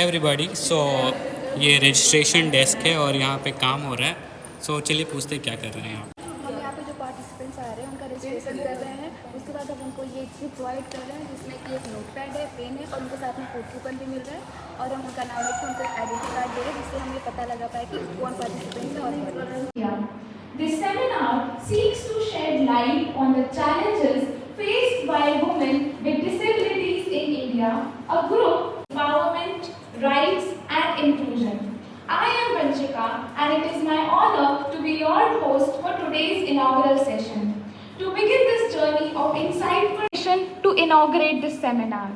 Everybody so ये registration desk है और यहाँ पे काम हो रहा है। सो चलिए पूछते क्या कर रहे हैं आप। हम यहाँ पे जो पार्टिसिपेंट्स आ रहे हैं उनका रजिस्ट्रेशन कर रहे हैं। उसके बाद अब उनको ये चीज़ प्रोवाइड कर रहे हैं जिसमें कि एक नोट पैड है, पेन है और उनके साथ में फूड कूपन भी मिल रहा है। और हम उनका नाम लिख के उनको आइडेंटिटी कार्ड दे रहे हैं जिससे हमें पता लगा पाए कि कौन पार्टिसिपेंट्स है और This seminar seeks to shed light on the challenges faced by women with disabilities in India, a group empowerment, rights and inclusion. I am Vanchika and it is my honor to be your host for today's inaugural session. To begin this journey of insightful to inaugurate this seminar.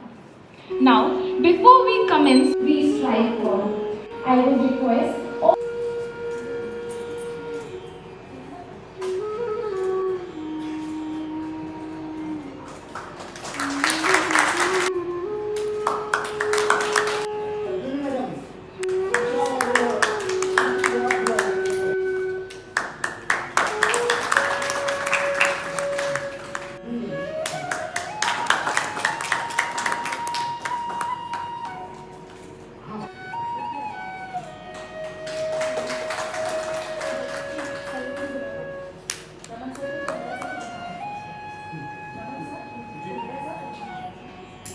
Now, before we commence, we strike for. I would request all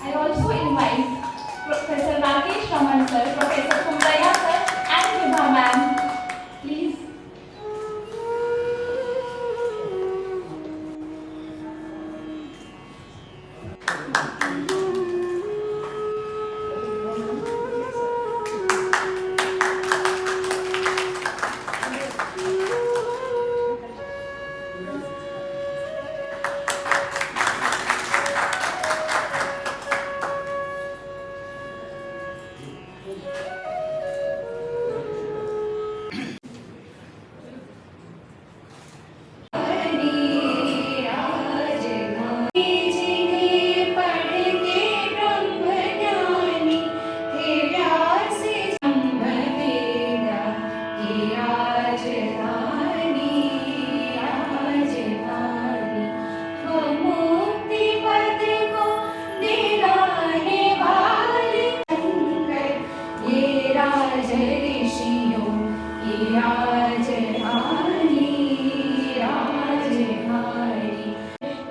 I also invite Professor Rakesh Raman sir, Professor Kumraya sir and Vibha ma'am. Please.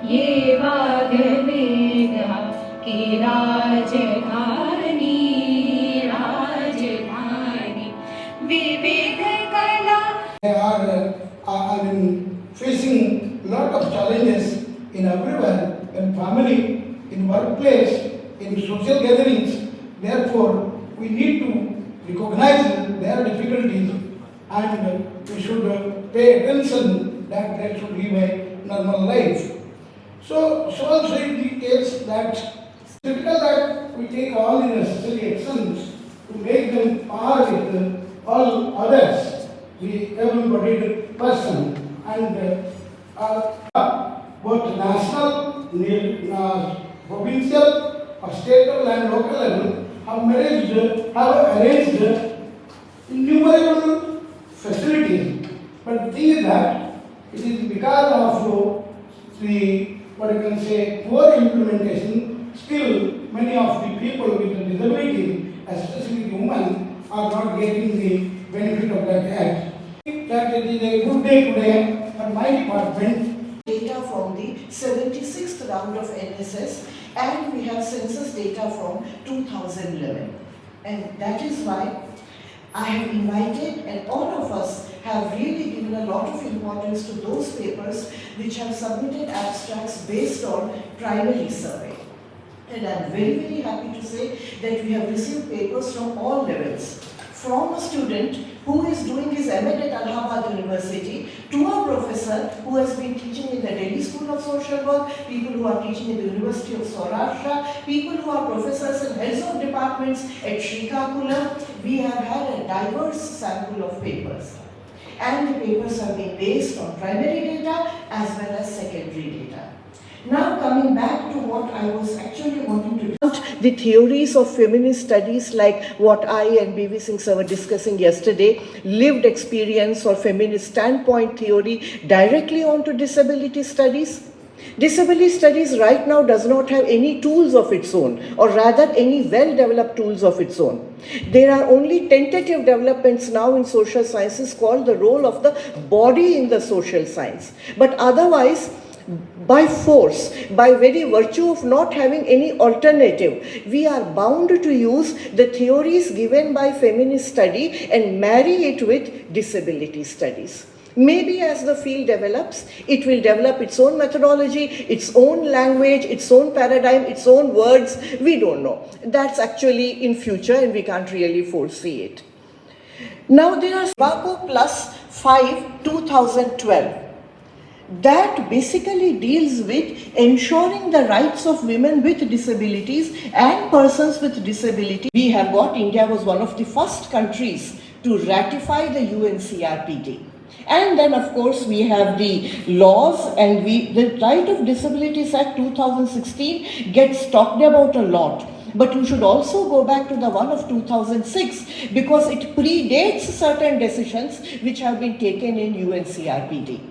ये वाद वेगा की राजधानी राजधानी विविध कला. They are facing a lot of challenges in everywhere, in family, in workplace, in social gatherings. Therefore, we need to recognize their difficulties and we should pay attention that they should live a normal life. So also in the case that it's typical that we take all the necessary actions to make them par with all others, the able-bodied person, and both national, provincial, state and local level have arranged innumerable facilities. But the thing is that it is because of the what you can say poor implementation, still many of the people with a disability, especially the women, are not getting the benefit of that act. That it is a good day today at my department. Data from the 76th round of NSS and we have census data from 2011. And that is why I have invited and all of us have really given a lot of importance to those papers which have submitted abstracts based on primary survey. And I am very, very happy to say that we have received papers from all levels. From a student who is doing his MA at Allahabad University to a professor who has been teaching in the Delhi School of Social Work, people who are teaching in the University of Saurashtra, people who are professors and heads of departments at Srikakulam. We have had a diverse sample of papers. And the papers have been based on primary data as well as secondary data. Now coming back to what I was actually wanting to do. about the theories of feminist studies like what I and B.V. Singh sir were discussing yesterday, lived experience or feminist standpoint theory, directly onto disability studies. Disability studies right now does not have any tools of its own, or rather any well-developed tools of its own. There are only tentative developments now in social sciences called the role of the body in the social science. But otherwise, by force, by very virtue of not having any alternative, we are bound to use the theories given by feminist study and marry it with disability studies. Maybe as the field develops, it will develop its own methodology, its own language, its own paradigm, its own words. We don't know. That's actually in future and we can't really foresee it. Now there are SEWACO Plus 5 2012. That basically deals with ensuring the rights of women with disabilities and persons with disability. We have got, India was one of the first countries to ratify the UNCRPD. And then of course we have the laws, and the Right of Disabilities Act 2016 gets talked about a lot. But you should also go back to the one of 2006 because it predates certain decisions which have been taken in UNCRPD.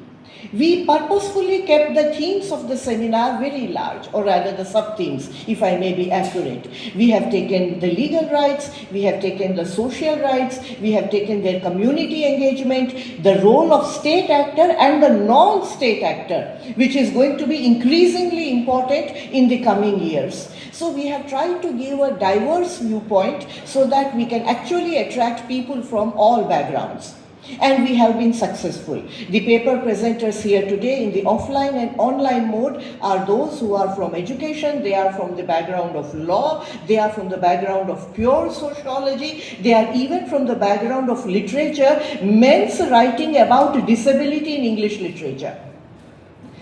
We purposefully kept the themes of the seminar very large, or rather the sub-themes, if I may be accurate. We have taken the legal rights, we have taken the social rights, we have taken their community engagement, the role of state actor and the non-state actor, which is going to be increasingly important in the coming years. So we have tried to give a diverse viewpoint so that we can actually attract people from all backgrounds. And we have been successful. The paper presenters here today in the offline and online mode are those who are from education, they are from the background of law, they are from the background of pure sociology, they are even from the background of literature, men's writing about disability in English literature.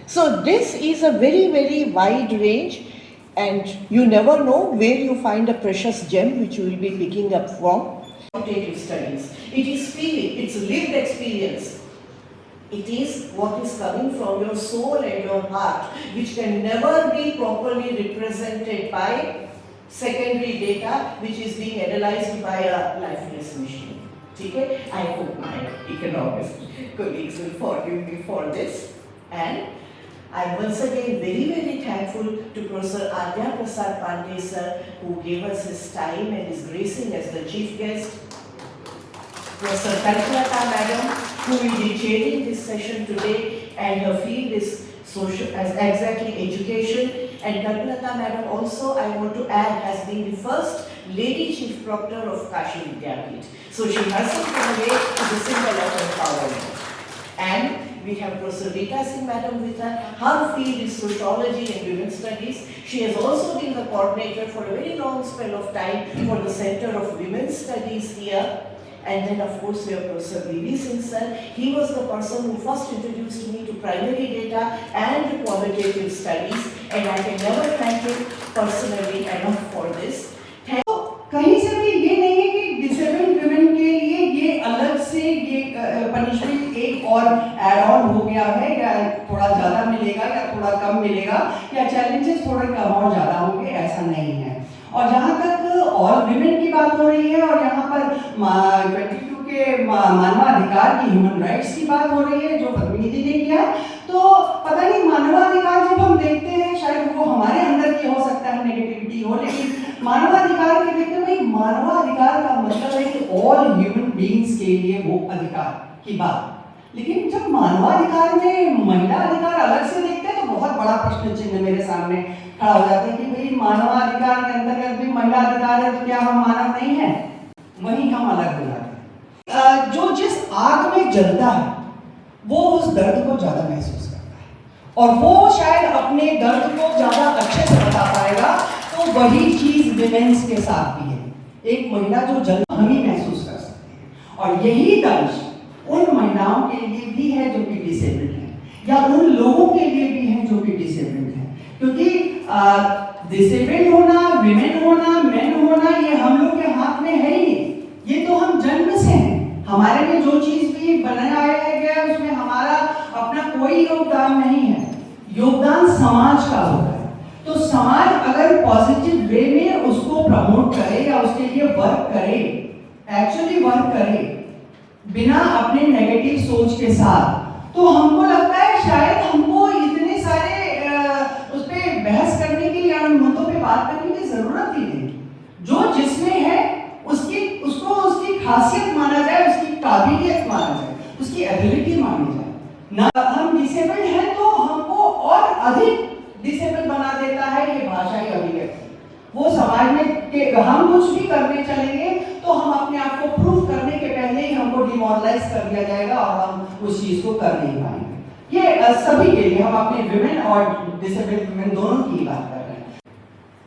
So this is a very, very wide range, and you never know where you find a precious gem which you will be picking up from. Qualitative studies. It is feeling, it's lived experience. It is what is coming from your soul and your heart, which can never be properly represented by secondary data, which is being analyzed by a lifeless machine. Okay? I hope my economist colleagues will forgive me for this. And I'm once again very, very thankful to Professor Adya Prasad Pandey sir, who gave us his time and is gracing as the chief guest. Professor Kalpalata madam, who will be chairing this session today, and her field is social, as exactly education. And Kalpalata madam also, I want to add, has been the first lady chief proctor of Kashi Vidyapith. So she herself in a way is a symbol of empowerment. And we have Professor Rita Singh madam with her. Her field is sociology and women's studies. She has also been the coordinator for a very long spell of time for the Center of Women's Studies here. And then of course we have Professor B.V. Singh sir. He was the person who first introduced me to primary data and qualitative studies, and I can never thank him personally enough for this. कहीं से भी ये नहीं है कि disabled women के लिए ये अलग से ये पनिशमेंट एक और ऐड ऑन हो गया है, या थोड़ा ज़्यादा मिलेगा या थोड़ा कम मिलेगा, या चैलेंजेस थोड़े कम और ज़्यादा होंगे, ऐसा नहीं है। और जहाँ तक ऑल विमेन की बात हो रही है, और यहाँ पर 22 के मानवाधिकार की, ह्यूमन राइट्स की बात हो रही है जो पद्मिनी जी ने किया, तो पता नहीं मानवाधिकार जब हम देखते हैं, शायद वो हमारे अंदर की हो सकता है, नेगेटिविटी हो, लेकिन मानवाधिकार के देखते भाई मानवाधिकार का मतलब है कि ऑल ह्यूमन बीइंग्स के लिए वो अधिकार की बात। लेकिन जब मानवाधिकार में महिला अधिकार अलग से देखते हैं तो बहुत बड़ा प्रश्न चिन्ह मेरे सामने खड़ा हो जाता है कि भाई मानवाधिकार के अंतर्गत भी महिला अधिकार है तो क्या हम मानव नहीं है? वहीं हम अलग हो जाते हैं। जो जिस आग में जलता है वो उस दर्द को ज्यादा महसूस करता है, और वो शायद अपने दर्द को ज्यादा अच्छे से बता पाएगा। तो वही चीज विमेंस के साथ भी है। एक महिला जो जल हम ही महसूस कर सकते हैं, और यही दर्द उन महिलाओं के लिए भी है जो कि डिसेबल्ड है, या उन लोगों के लिए भी है जो कि डिसेबल्ड है। क्योंकि डिसेबल्ड होना, विमेन होना, मेन होना, ये हम लोग के हाथ में है ही नहीं। ये तो हम जन्म से हैं। हमारे में जो चीज भी बनाया गया उसमें हमारा अपना कोई योगदान नहीं है। योगदान समाज का होता है। तो समाज अगर पॉजिटिव वे में उसको प्रमोट करे या उसके लिए वर्क करे, एक्चुअली वर्क करे बिना अपने नेगेटिव सोच के साथ, तो हमको लगता है शायद हमको इतने सारे उस पर बहस करने की या उन मुद्दों पे बात करने की जरूरत ही नहीं। जो जिसमें है उसको उसकी खासियत माना जाए, उसकी काबिलियत माना जाए, उसकी एबिलिटी मानी जाए। ना हम डिसेबल्ड हैं तो हमको और अधिक डिसेबल बना देता है ये भाषाई अभिव्यक्ति। वो समाज में कि हम कुछ भी करने चलेंगे तो हम अपने आप को प्रूव करने के पहले ही हमको डिमोरलाइज कर दिया जाएगा और हम उस चीज को कर नहीं पाएंगे। ये सभी के लिए, हम अपने विमेन और डिसेबल्ड विमेन दोनों की बात कर रहे हैं।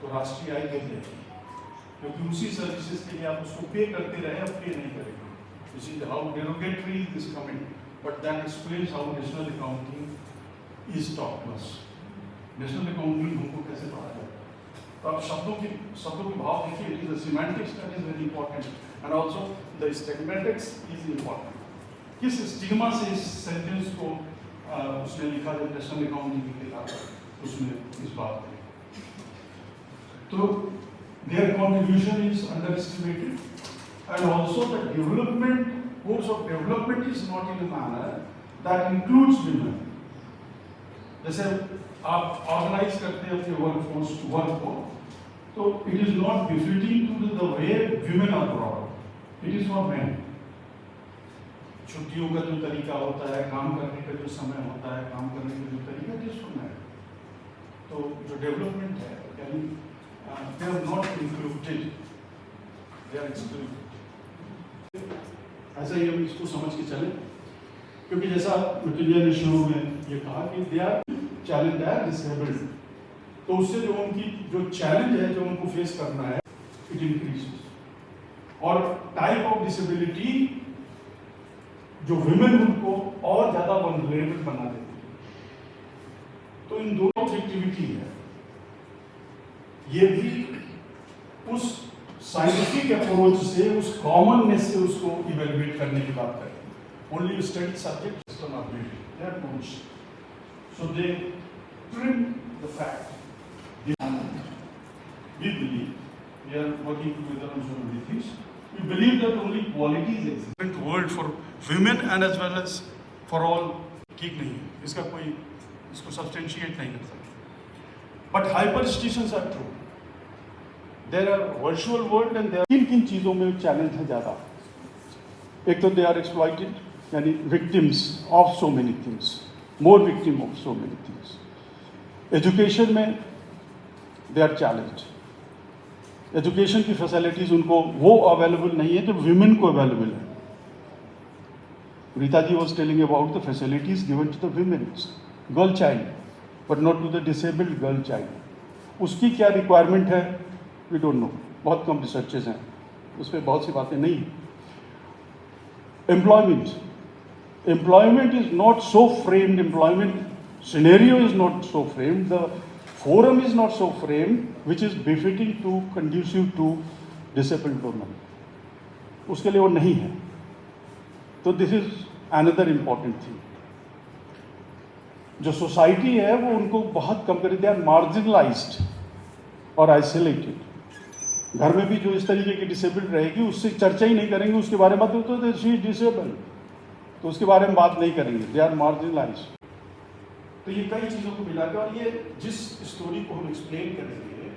तो राष्ट्रीय आय कैसे है? क्योंकि उसी सर्विसेज के लिए आप उसको पे करते रहे, अब पे नहीं करेंगे। You see how derogatory this comment, but that explains how national accounting is taught to us. National accounting हमको कैसे पढ़ा जाए? तो आप शब्दों के भाव देखिए, it is a semantics that is very important, and also the stigmatics is important. किस स्टिग्मा से इस सेंटेंस को उसने लिखा जब नेशनल अकाउंटिंग लिखा उसने इस बात में, तो their contribution is underestimated, and also the course of development is not in a manner that includes women. जैसे आप ऑर्गेनाइज करते हैं अपने वर्क को, तो it is not befitting to the way women are brought up. It is for men. छुट्टियों का जो तरीका होता है, काम करने का जो समय होता है, काम करने का जो तरीका, it is for men. तो जो डेवलपमेंट है, यानी they are not included, they are excluded. ऐसा ही हम इसको समझ के चले, क्योंकि जैसा मिटिलिया ने शुरू में ये कहा कि they are challenged are disabled, तो उससे जो उनकी जो चैलेंज है जो उनको फेस करना है it increases, और टाइप ऑफ डिसेबिलिटी जो विमेन उनको और ज्यादा वल्नरेबल बना देती है। तो इन दोनों की एक्टिविटी है, ये भी उस साइंटिफिक अप्रोच से, उस कॉमननेस से उसको इवेल्युएट करने की बात करें। Only study subject system of beauty, they are tools, so they trim the fact. We believe, we are working together on so many things. We believe that only qualities exist. World for women and as well as for all ठीक नहीं है, इसका कोई इसको substantiate नहीं कर सकता। But hyperstitions are true. There are virtual world and there are किन चीज़ों में चैलेंज है ज़्यादा। एक तो they are exploited, यानी victims of so many things, more victim of so many things. Education में they are challenged. एजुकेशन की फैसिलिटीज उनको वो अवेलेबल नहीं है जो विमेन को अवेलेबल है। Rita ji was telling about the facilities given to the women girl child, but not to the disabled girl child. उसकी क्या रिक्वायरमेंट है वी डोंट नो, बहुत कम रिसर्चेज हैं उस पर, बहुत सी बातें नहीं। Employment is not so framed, employment scenario is not so framed, the forum is not so framed which is befitting to conducive to disabled women. उसके लिए वो नहीं है। तो this is another important thing. जो सोसाइटी है वो उनको बहुत कम कर, दे आर मार्जिनलाइज्ड और आइसोलेटेड। घर में भी जो इस तरीके की डिसेबल्ड रहेगी उससे चर्चा ही नहीं करेंगे, उसके बारे में तो शी इज डिसेबल्ड, तो उसके बारे में बात नहीं करेंगे, दे आर मार्जिनलाइज्ड। तो ये कई चीज़ों को मिला के, और ये जिस स्टोरी को हम एक्सप्लेन करेंगे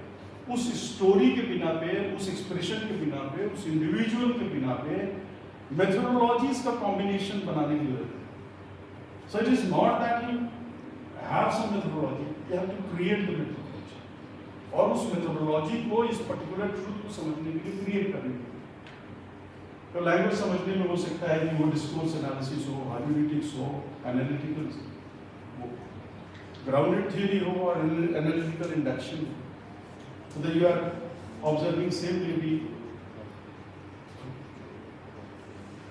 उस स्टोरी के बिना पे, उस एक्सप्रेशन के बिना पे, उस इंडिविजुअल के बिना पे मेथोडोलॉजीज का कॉम्बिनेशन बनाने की जरूरत है। So it is not that you have some methodology, you have to create the methodology, और उस मेथोडोलॉजी को इस पर्टिकुलर ट्रूथ को समझने के लिए क्रिएट करने के लिए। तो लैंग्वेज समझने में हो सकता है कि वो डिस्कोर्स एनालिसिस हो, हार्मेटिक्स हो, एनालिटिकल grounded theory हो और analytical induction, so that you are observing same theory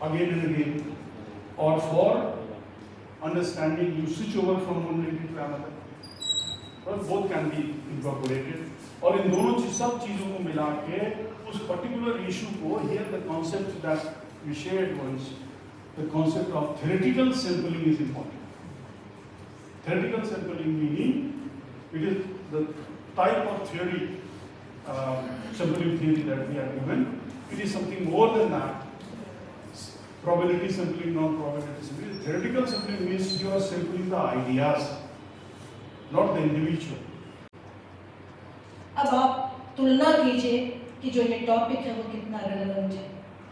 again and again, or for understanding you switch over from one reality to another, or both can be incorporated, और इन दोनों सब चीज़ों को मिला के उस particular issue को, here the concept that we shared once, the concept of theoretical sampling is important. Theoretical sampling meaning it is the type of theory, sampling theory that we are given. It is something more than that. Probability sampling, non-probability sampling. Theoretical sampling means you are sampling the ideas, not the individual. अब आप तुलना कीजिए कि जो ये topic है वो कितना रेलेवेंट है,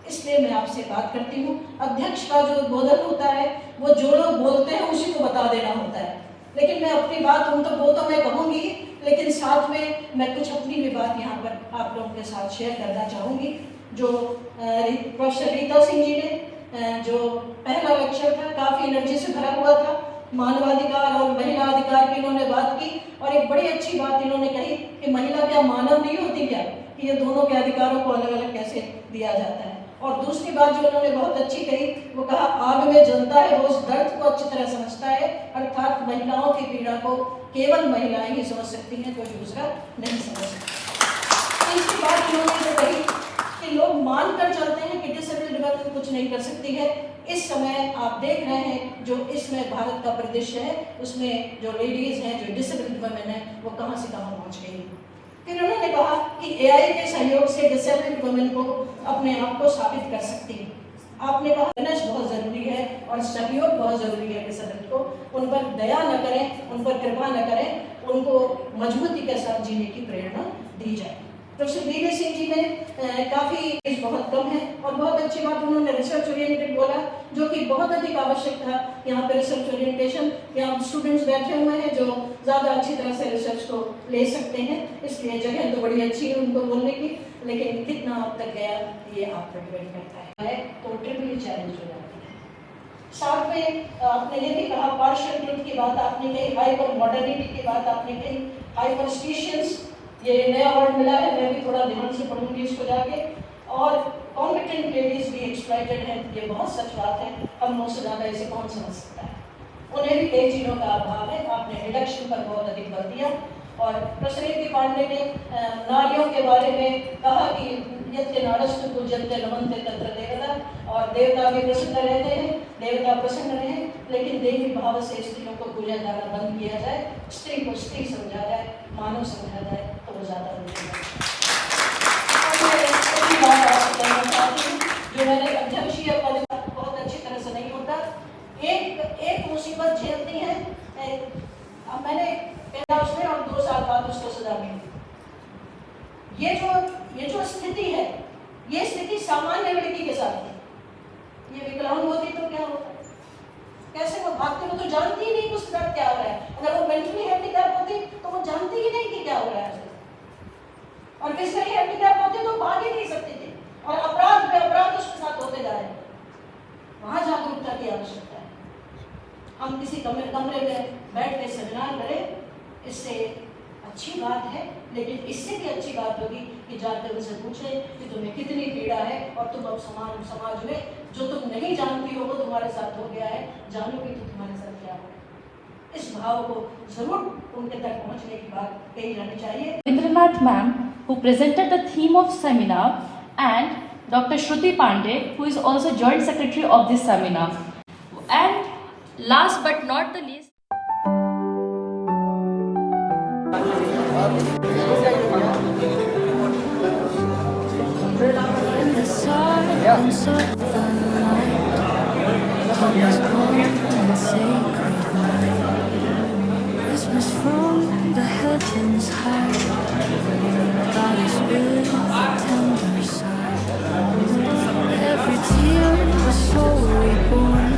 इसलिए मैं आपसे बात करती हूँ। अध्यक्ष का जो उद्बोधन होता है वो जो लोग बोलते हैं उसी को बता देना होता है, लेकिन मैं अपनी बात वो तो मैं कहूँगी, लेकिन साथ में मैं कुछ अपनी भी बात यहाँ पर आप लोगों के साथ शेयर करना चाहूँगी। जो प्रोफेसर रीता सिंह जी ने जो पहला लेक्चर था काफ़ी एनर्जी से भरा हुआ था, मानवाधिकार और महिला अधिकार की इन्होंने बात की, और एक बड़ी अच्छी बात इन्होंने कही कि महिला क्या मानव नहीं होती क्या, कि ये दोनों के अधिकारों को अलग अलग कैसे दिया जाता है। और दूसरी बात जो उन्होंने बहुत अच्छी कही, वो कहा आग में जलता है वो उस दर्द को अच्छी तरह समझता है, अर्थात महिलाओं की पीड़ा को केवल महिलाएं ही समझ सकती हैं, कोई दूसरा नहीं समझ सकता। तीसरी बात उन्होंने जो कही कि लोग मान कर चलते हैं कि डिसेबल्ड वुमेन कुछ नहीं कर सकती है। इस समय आप देख रहे हैं जो इसमें भारत का परिदृश्य है, उसमें जो लेडीज हैं, जो डिसेबल्ड वुमेन है, वो कहाँ से कहाँ पहुँच गई। फिर उन्होंने कहा कि एआई के सहयोग से डिसेबल्ड वुमेन को अपने आप को साबित कर सकती है। आपने कहा अवेयरनेस बहुत ज़रूरी है और सहयोग बहुत ज़रूरी है डिसेबल्ड को, उन पर दया न करें, उन पर कृपा न करें, उनको मजबूती के साथ जीने की प्रेरणा दी जाए। प्रोफेसर बीवी सिंह जी ने काफ़ी बहुत कम है और बहुत अच्छी बात उन्होंने रिसर्च ओरिएंटेड बोला, जो कि बहुत अधिक आवश्यक था। यहाँ पे रिसर्च ओरिएंटेशन, यहाँ स्टूडेंट्स बैठे हुए हैं जो ज़्यादा अच्छी तरह से रिसर्च को ले सकते हैं, इसलिए जगह तो बड़ी अच्छी है उनको बोलने की, लेकिन कितना अब तक गया ये आप पर डिपेंड करता है, तो ट्रिपली चैलेंज हो जाती है। साथ में आपने ये भी कहा पार्शियल ट्रुथ की बात आपने कही, हाइपर मॉडर्निटी की बात आपने कही, हाइपरस्टिशियंस, ये नया वर्ड मिला है, मैं भी थोड़ा ध्यान से पढ़ूंगी इसको जाके। और कॉम्पिटेंट लेडीज भी एक्सप्लॉइटेड हैं, ये बहुत सच बात है, हम मुझ से ज़्यादा इसे कौन समझ सकता है। उन्हें भी कई चीज़ों का अभाव है, आपने रिडक्शन पर बहुत अधिक बल दिया। और प्रोफेसर ए.पी. पांडे ने नारियों के बारे में कहा कि यत्ते नारस्तु पूज्यन्ते नमन्ते तत्र देवता, और देवता भी प्रसन्न रहते हैं, देवता प्रसन्न रहे, लेकिन देवी भाव से स्त्रियों को पूजा जाना बंद किया जाए, स्त्री को स्त्री समझा जाए, मानव समझा जाए, तो वो ज़्यादा जो मैंने अध्यक्षीय पद बहुत अच्छी तरह से नहीं होता, एक मुसीबत झेलती है, मैंने पहला उसने और 2 साल बाद उसको सजा मिली। ये जो स्थिति है, ये स्थिति सामान्य लड़की के साथ है। ये विकलांग होती तो क्या होता, कैसे वो भागती, वो तो जानती ही नहीं उसके साथ क्या हो रहा है। अगर वो मेंटली हैंडीकैप होती तो वो जानती ही नहीं कि क्या हो रहा है, और फिजिकली हैंडीकैप होती तो भाग ही नहीं सकती थी, और अपराध पे अपराध उसके साथ होते जा रहे हैं। वहाँ जागरूकता की आवश्यकता है। हम किसी कमरे में बैठ के सेमिनार करें, इससे अच्छी बात है, लेकिन इससे भी अच्छी बात होगी कि जाकर उनसे पूछें कि तुम्हें कितनी पीड़ा है, और तुम अब समाज में जो तुम नहीं जानती हो वो तुम्हारे साथ हो गया है, जानोगे तो तुम्हारे साथ क्या हो। इस भाव को जरूर उनके तक पहुंचने की बात कही जानी चाहिए। Indranath ma'am, who presented the theme of seminar, and Dr. Shruti Pandey, who is also Joint Secretary of this seminar. And last but not the least, in the silence of the night, he was born in sacred night. Christmas from the heavens high, God is with a tender sigh. Every tear was so reborn,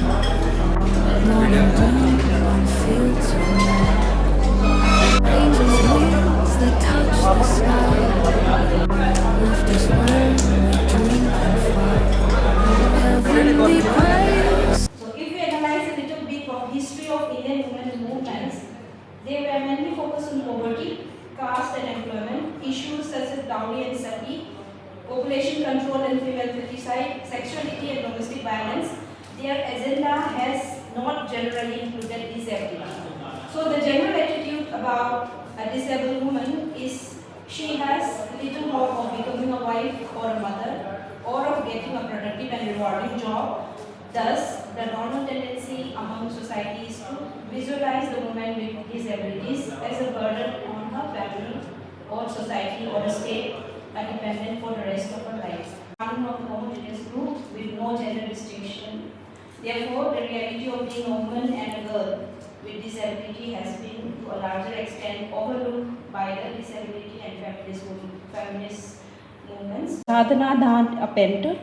morning dew on fields of night. Angels' wings that touch the sky, left us where we dream and fly. Heavenly praise. So if we analyze a little bit of history of Indian women movements, they were mainly focused on poverty, caste and employment, issues such as dowry and sati, population control and female feticide, sexuality and domestic violence. Their agenda has not generally included disability. So the general attitude about a disabled woman is she has little hope of becoming a wife or a mother, or of getting a productive and rewarding job. Thus, the normal tendency among society is to visualize the woman with disabilities as a burden on her family or society or a state are dependent for the rest of her life. One of homogeneous group with no gender distinction. Therefore, the reality of being a woman and a girl with disability has been to a larger extent overlooked by the disability and feminist movements. Sadhana Dhant, a painter,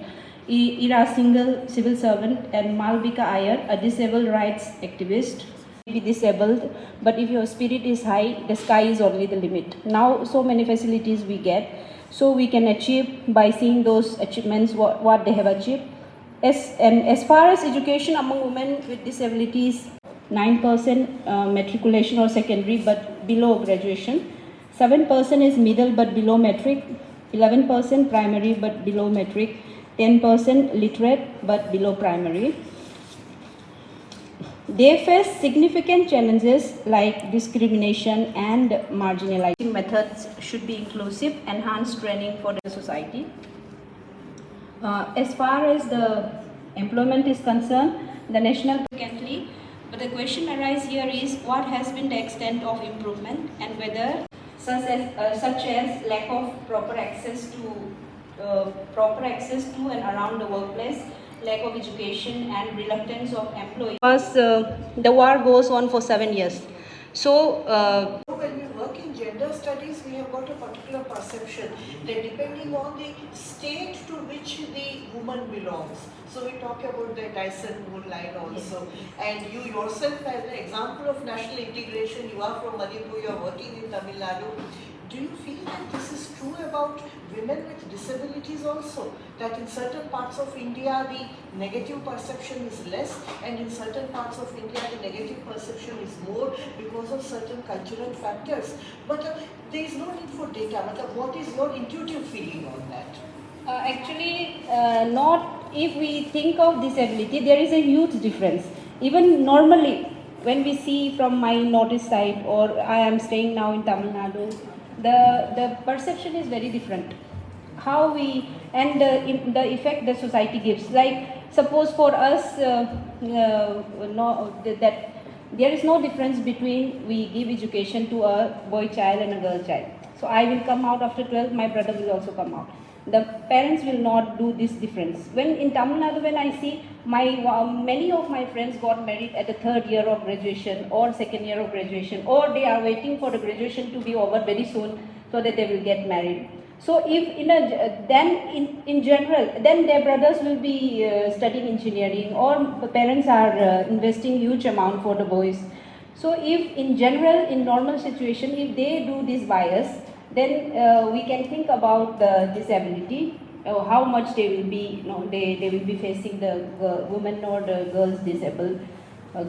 Ira Singhal, civil servant, and Malvika Iyer, a disabled rights activist. Be disabled, but if your spirit is high, the sky is only the limit. Now, so many facilities we get, so we can achieve by seeing those achievements, what they have achieved. As far as education among women with disabilities, 9% matriculation or secondary but below graduation, 7% is middle but below metric, 11% primary but below metric, 10% literate but below primary. They face significant challenges like discrimination and marginalizing. Methods should be inclusive, enhanced training for the society. As far as the employment is concerned, the national significantly, but the question arises here is what has been the extent of improvement and whether such as lack of proper access to and around the workplace, lack of education and reluctance of employees. Because the war goes on for 7 years. So when we work in gender studies, we have got a particular perception that depending on the state to which the woman belongs. So we talk about the Dyson-Moon line also. And you yourself as an example of national integration, you are from Manipur, you are working in Tamil Nadu. Do you feel that this is true about women with disabilities also? That in certain parts of India the negative perception is less and in certain parts of India the negative perception is more because of certain cultural factors. But there is no need for data. What is your intuitive feeling on that? Actually, not if we think of disability, there is a huge difference. Even normally, when we see from my notice side or I am staying now in Tamil Nadu, the perception is very different. How we and the effect the society gives. Like suppose for us, that there is no difference between we give education to a boy child and a girl child. So I will come out after 12, my brother will also come out. The parents will not do this difference. When in Tamil Nadu, when I see many of my friends got married at the 3rd year of graduation or 2nd year of graduation, or they are waiting for the graduation to be over very soon so that they will get married. So if in general, then their brothers will be studying engineering, or the parents are investing huge amount for the boys. So if in general, in normal situation, if they do this bias, then we can think about the disability, how much they will be, they will be facing the women or the girls, disabled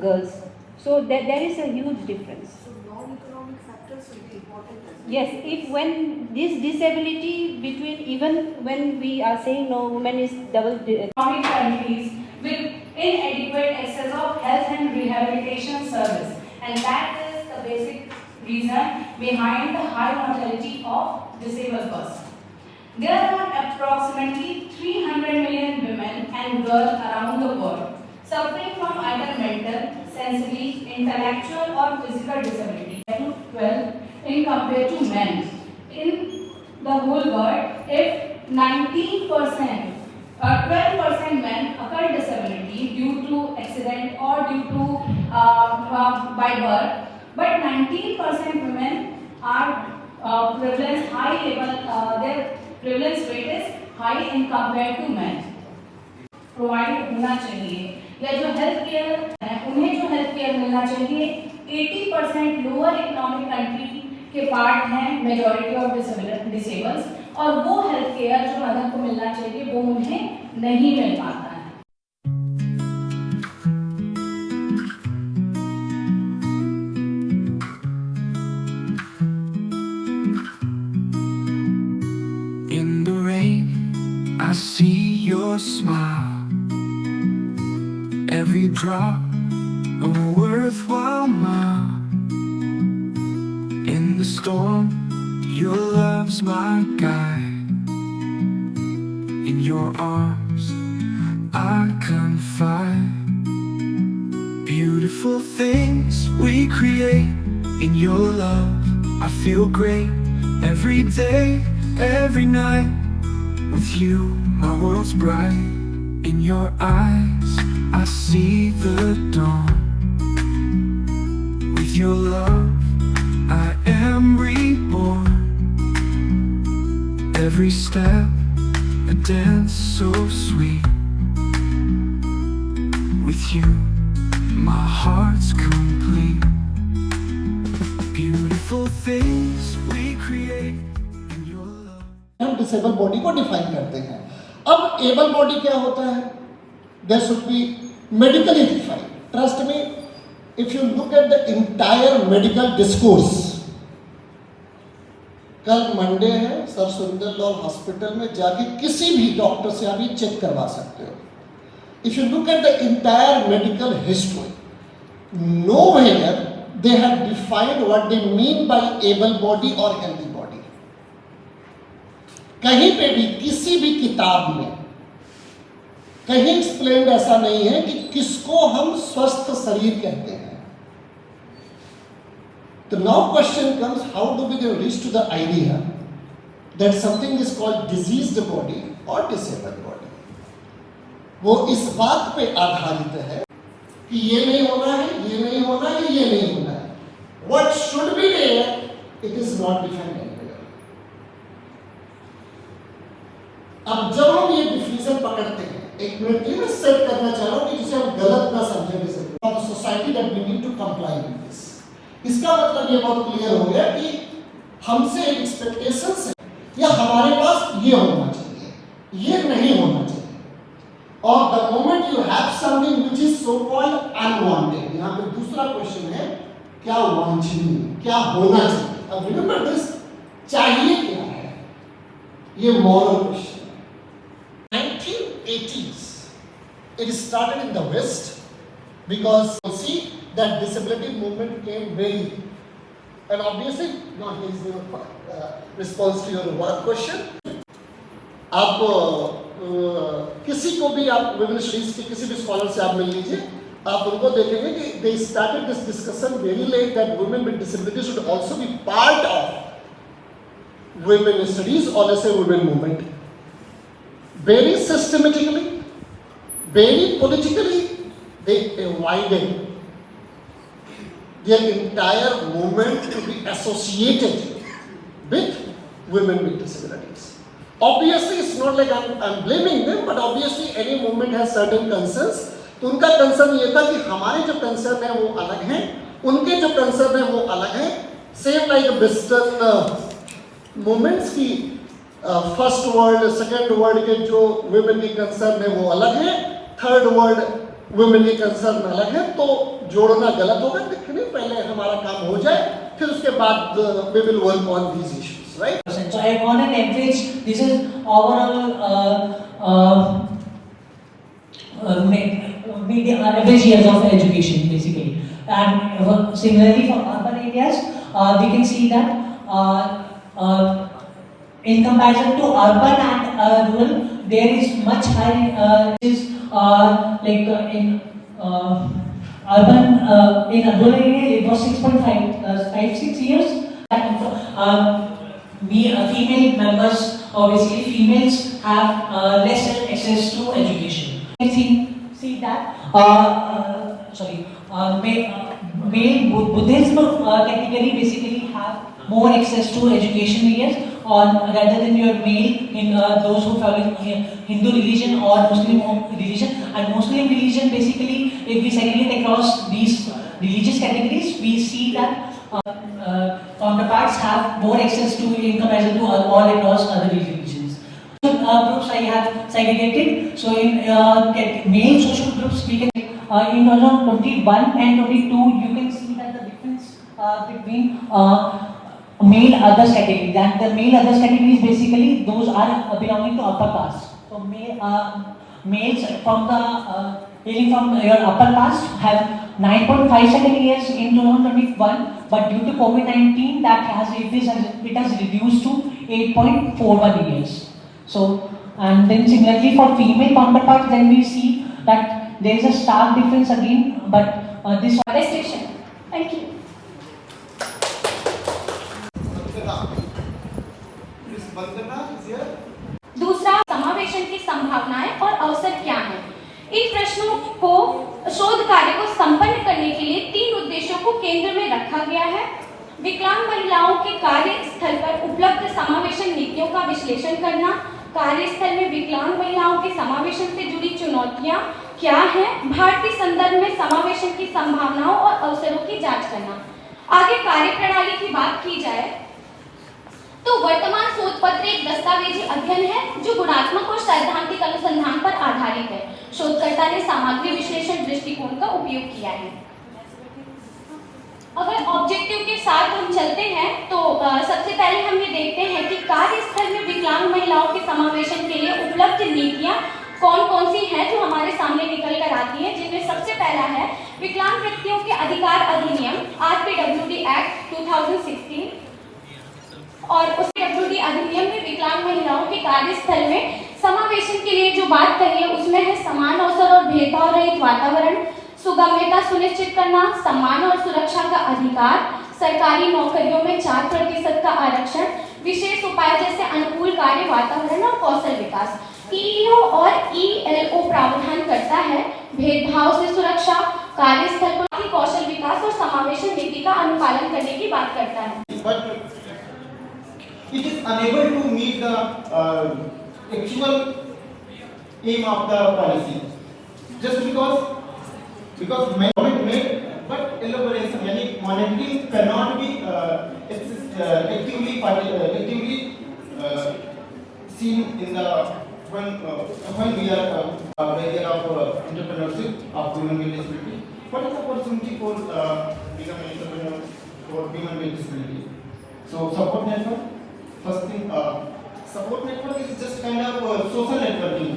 girls. So there is a huge difference. So non-economic factors will be important as well. Yes, if when this disability between, even when we are saying no, women is double. Economic countries with inadequate access of health and rehabilitation service, and that is the basic reason behind the high mortality of disabled persons. There are approximately 300 million women and girls around the world suffering from either mental, sensory, intellectual or physical disability. 12 in compared to men. In the whole world, if 19% 12% men acquire disability due to accident or due to by birth, but 19% women are prevalence high level, their prevalence rate is high in compared to men. Provide होना चाहिए, या जो health care है उन्हें जो health care मिलना चाहिए, 80% lower economic country के पार्ट हैं मेजॉरिटी ऑफ डिसेबल्स, और वो हेल्थ केयर जो मदर को मिलना चाहिए वो उन्हें नहीं मिल पाता है. In the rain, I see your smile. Every drop, a worthwhile mile. In the storm, your love's my guide. In your arms, I confide. Beautiful things we create in your love. I feel great every day, every night. With you, my world's bright. In your eyes, I see the dawn. With your love, I am reborn. Every step, a dance so sweet. With you, my heart's complete. Beautiful things we create in your love. हम disable body को define करते हैं. अब able body क्या होता है? There should be medically defined. Trust me, if you look at the entire medical discourse, कल Monday है, सर सुंदरलाल हॉस्पिटल में जाके किसी भी डॉक्टर से आप ये चेक करवा सकते हो. If you look at the entire medical history, nowhere they have defined what they mean by able body or healthy body. कहीं पे भी किसी भी किताब में कहीं एक्सप्लेन ऐसा नहीं है कि किसको हम स्वस्थ शरीर कहते हैं. तो now question comes, how do we reach to the idea that something is called diseased body और डिसेबल्ड बॉडी. वो इस बात पे आधारित है कि ये नहीं होना है, ये नहीं होना है, ये नहीं होना है. What should be there, it is not defined anywhere. अब जब हम ये डिफिनेशन पकड़ते हैं, एक मिनट के लिए मैं सेट करना चाह रहा हूँ कि जिसे हम गलत ना समझें. Disable society that we need to comply with this. इसका मतलब ये बहुत क्लियर हो गया कि हमसे एक एक्सपेक्टेशंस है या हमारे पास ये होना चाहिए, ये नहीं होना चाहिए. और the moment you have something which is so called unwanted, यहाँ पे दूसरा क्वेश्चन है क्या वांछनीय, क्या होना चाहिए. अब रिमेंबर दिस, चाहिए क्या है, ये मॉरल क्वेश्चन है. 1980s it started in the West because you see that disability movement came very, and obviously not this is the response to your work question. आप किसी को भी आप विभिन्न स्टडीज के किसी भी स्कॉलर से आप मिल लीजिए, आप उनको देखेंगे कि they started this discussion very let that women with disability should also be part of women studies और ऐसे women movement. Very systematically, very politically they avoided their entire movement to be associated with women with disabilities. Obviously, it's not like I'm blaming them, but obviously any movement has certain concerns. तो उनका concern ये था कि हमारे जो concern है वो अलग हैं, उनके जो कंसर्न है वो अलग हैं. सेम लाइक वेस्टर्न मूवमेंट्स की फर्स्ट वर्ल्ड, सेकेंड वर्ल्ड के जो वुमेन की कंसर्न है वो अलग है, थर्ड वर्ल्ड वुमेन की कंसर्न अलग है. तो जोड़ना गलत होगा. देखिए, पहले हमारा काम हो जाए, फिर उसके बाद we will work on these issues, right? So I want an average. This is overall average years of education basically. And similarly for urban areas, we can see that in comparison to urban and rural, there is much higher. In urban, in rural area, it was 6.56 years. Female members, obviously females have lesser access to education. You can see that. Male Buddhism category basically have more access to education areas, or rather than your male in those who follow Hindu religion or Muslim religion. And Muslim religion basically, if we segregate across these religious categories, we see that counterparts have more access to in comparison to all across other religions. Groups I have segregated. So in male social groups, we can in 2021 and 22, you can see that the difference between male others categories, and the male others categories basically those are belonging to upper caste. So males from the hailing from your upper caste have 9.57 years in 2021, but due to COVID-19 it has reduced to 8.41 years. So, and then similarly for female counterparts, then we see that there is a stark difference again, but this restriction. Thank you. संभावनाएं और अवसर क्या हैं। इन प्रश्नों को शोध कार्य को संपन्न करने के लिए 3 उद्देश्यों को केंद्र में रखा गया है। विकलांग महिलाओं के कार्यस्थल पर उपलब्ध समावेशन नीतियों का विश्लेषण करना, कार्यस्थल में विकलांग महिलाओं के समावेशन से जुड़ी चुनौतियां क्या हैं, भारतीय संदर्भ में समावेशन की संभावनाओं और अवसरों की जांच करना। आगे कार्यप्रणाली की बात की जाए तो वर्तमान शोध पत्र एक दस्तावेजी अध्ययन है जो गुणात्मक और सैद्धांतिक अनुसंधान पर आधारित है। शोधकर्ता ने सामग्री विश्लेषण दृष्टिकोण का उपयोग किया है। अगर ऑब्जेक्टिव के साथ हम चलते हैं तो सबसे पहले हम ये देखते हैं कि कार्यस्थल में विकलांग महिलाओं के समावेशन के लिए उपलब्ध नीतियां कौन कौन सी हैं जो हमारे सामने निकल कर आती हैं, जिनमें सबसे पहला है विकलांग व्यक्तियों के अधिकार अधिनियम RPWD एक्ट 2016 और उस PWD अधिनियम में विकलांग महिलाओं के कार्यस्थल में समावेशन के लिए जो बात कही है उसमें है समान अवसर और भेदभाव रहित वातावरण, सुगम्यता सुनिश्चित करना, सम्मान और सुरक्षा का अधिकार, सरकारी नौकरियों में 4% का आरक्षण, विशेष उपाय जैसे अनुकूल कार्य वातावरण और कौशल विकास। EEO और ELO प्रावधान करता है भेदभाव से सुरक्षा, कार्यस्थल पर कौशल विकास और समावेशन नीति का अनुपालन करने की बात करता है। It is unable to meet the actual aim of the policy just because government made but elaboration यानी monitoring cannot be actively seen in the when we are aware of entrepreneurship of women with disability. What is the opportunity for becoming an entrepreneur for women with disability? So support network. First thing, support network is just kind of social networking.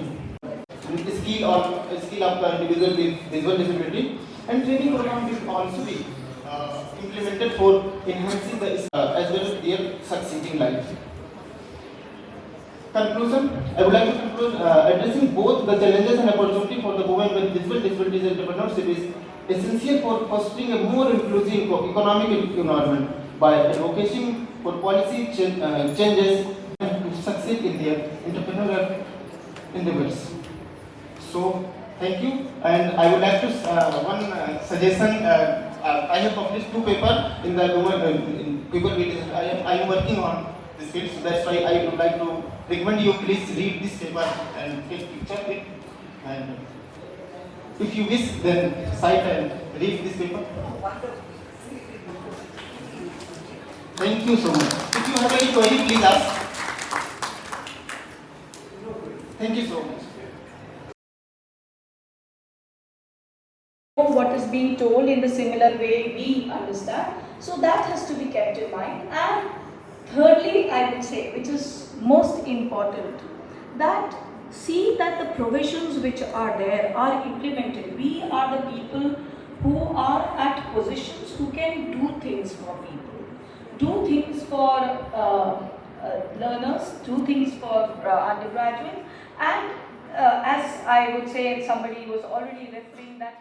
Skill of the individual with visual disability, and training program will also be implemented for enhancing the as well as their succeeding life. Conclusion: I would like to conclude addressing both the challenges and opportunity for the women with visual disabilities entrepreneurship is essential for fostering a more inclusive economic environment by advocating for policy changes to succeed in their entrepreneurial endeavors. So, thank you, and I would like to one suggestion. I have published 2 papers in the in people with I am working on this field, so that's why I would like to recommend you please read this paper and take picture of it, and if you wish then cite and read this paper. Thank you so much. If you have any query, please ask. Thank you so much. What is being told in the similar way we understand, so that has to be kept in mind. And thirdly, I would say, which is most important, that see that the provisions which are there are implemented. We are the people who are at positions who can do things for people, do things for learners, do things for undergraduates, and as I would say, somebody was already referring that